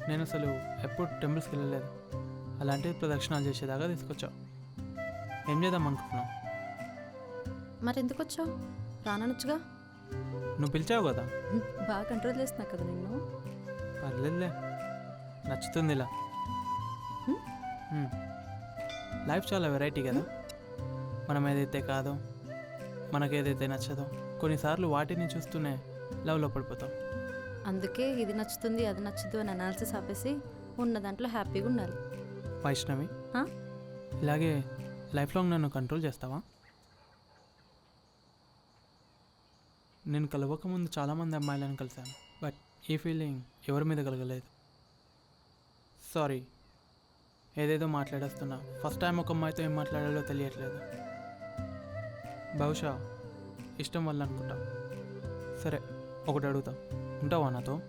నేను అసలు ఎప్పుడు టెంపుల్స్కి వెళ్ళలేదు. అలాంటివి ప్రదక్షిణాలు చేసేదాకా తీసుకొచ్చావు. ఏం చేద్దాం అనుకుంటున్నావు? మరెందుకు వచ్చావు? రానొచ్చుగా. నువ్వు పిలిచావు కదా. బాగా కంట్రోల్ చేస్తున్నా కదా నిన్ను. పర్లేదులే, నచ్చుతుంది ఇలా. లైఫ్ చాలా వెరైటీ కదా. మనం ఏదైతే కాదో, మనకేదైతే నచ్చదో, కొన్నిసార్లు వాటిని చూస్తూనే లవ్లో పడిపోతాం. అందుకే ఇది నచ్చుతుంది అది నచ్చదు అని అనాలిసిస్ ఆపేసి ఉన్న దాంట్లో హ్యాపీగా ఉండాలి. వైష్ణవి, ఆ? ఇలాగే లైఫ్ లాంగ్ నన్ను కంట్రోల్ చేస్తావా? నేను కలవకముందు చాలామంది అమ్మాయిలను కలిశాను, బట్ ఈ ఫీలింగ్ ఎవరి మీద కలగలేదు. సారీ, ఏదేదో మాట్లాడేస్తున్నా. ఫస్ట్ టైం ఒక అమ్మాయితో ఏం మాట్లాడాలో తెలియట్లేదు. బహుశా ఇష్టం వల్ల అనుకుంటా. సరే, ఒకటి అడుగుతా, ఉంటావా నాతో?